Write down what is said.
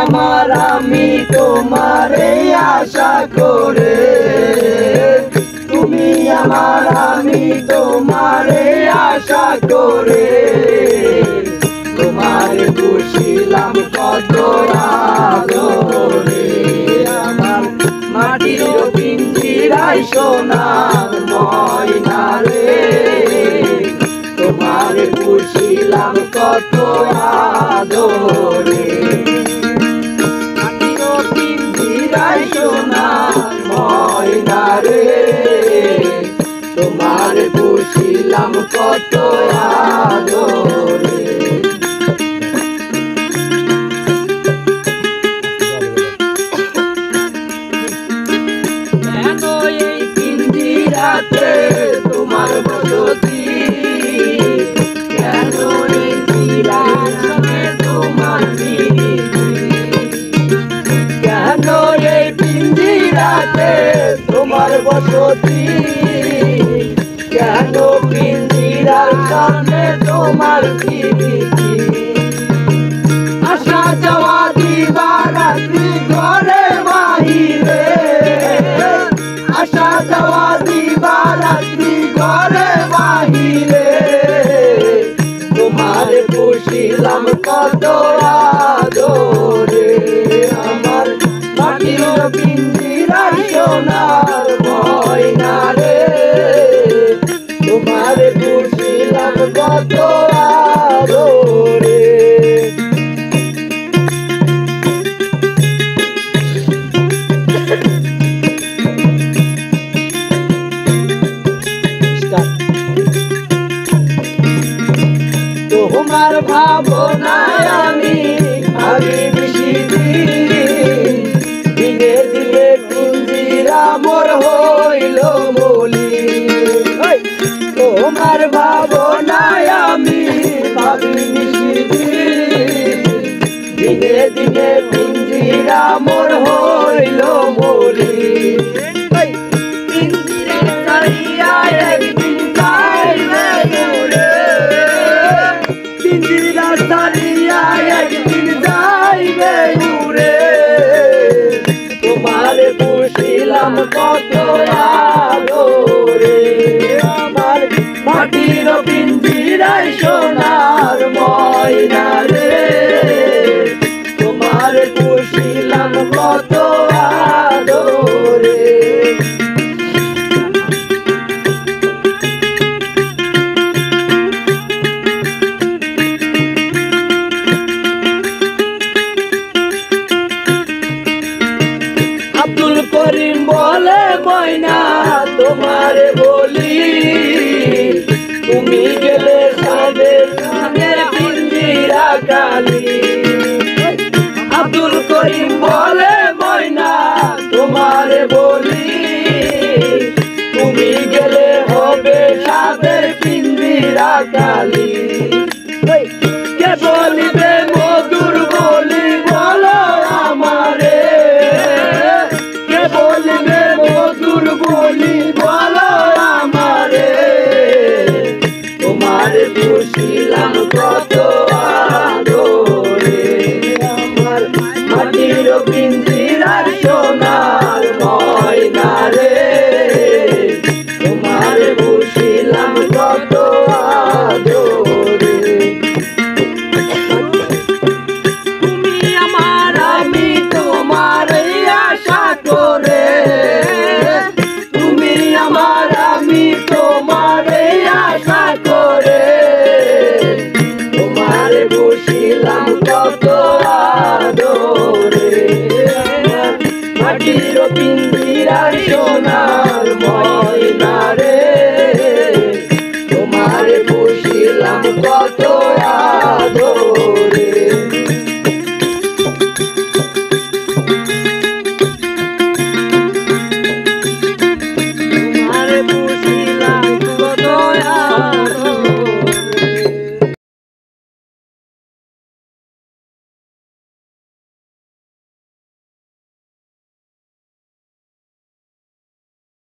আমার আমি তোমারে আশা করে, তুমি আমার আমি তোমারে আশা করে, তোমার বসিলাম কত আদরে। আমার মাটির পিঞ্জিরায় সোনার ময়না রে, তোমার বসিলাম কত আদরে। মাটির পিঞ্জিরায় সোনার ময়না রে, তোমার বসিলাম কত আদরে। কেন এই পিঞ্জিরাতে তোমার বসতি, কেন এই পিঞ্জিরার সঙ্গে তোমার প্রীতি, কেন এই পিঞ্জিরাতে তোমার বসতি, কেন পিঞ্জিরার সঙ্গে তোমার প্রীতি। আসা যাওয়া দিবারাত্রি ঘরে বাহিরে, আসা যাওয়া দিবারাত্রি ঘরে বাহিরে, তোমার বসিলাম কত আদরে। আমার মাটির পিঞ্জিরায় সোনার ময়না রে, তোমার বসিলাম কত আদরে। তোমার ভাবনায় আমি ভাবি বেশি দিন, দিনে দিনে পিঞ্জিরা মোর হইল মলিন। তোমার ভাবনায় আমি ভাবি বেশি দিন, দিনে দিনে পিঞ্জিরা মোর হইল মলিন। পিঞ্জিরা ছাড়িয়া একদিন যাইবে দূরে, পিঞ্জিরা ছাড়িয়া একদিন যাইবে দূরে, তোমার বসিলাম কত আদরে। আমার মাটির পিঞ্জিরায় সোনার ময়না রে, তোমার বসিলাম কত আদরে। আব্দুল করিম বলে ময়না তোমারে বলি, তুমি গেলে সাদের সাদের পিঞ্জিরা কালি। আব্দুল করিম বলে ময়না তোমারে বলি, তুমি গেলে হবে সাদের পিঞ্জিরা কালি। কে বলিবে মধুর বলি বলো আমারে, কে বলিবে মধুর বলি বলো আমারে, তোমার বসিলাম কত আদরে। আমার মাটির পিঞ্জিরার সোনার ময়না রে, তোমার বসিলাম কত আদরে। তুমি আমার আমি তোমার আশা করে, তুমি আমার আমি তোমার আশা করে, তোমার বসিলাম কত আদরে। মাটির পিঞ্জিরার সোনার ময়না রে, তোমার বসিলাম কত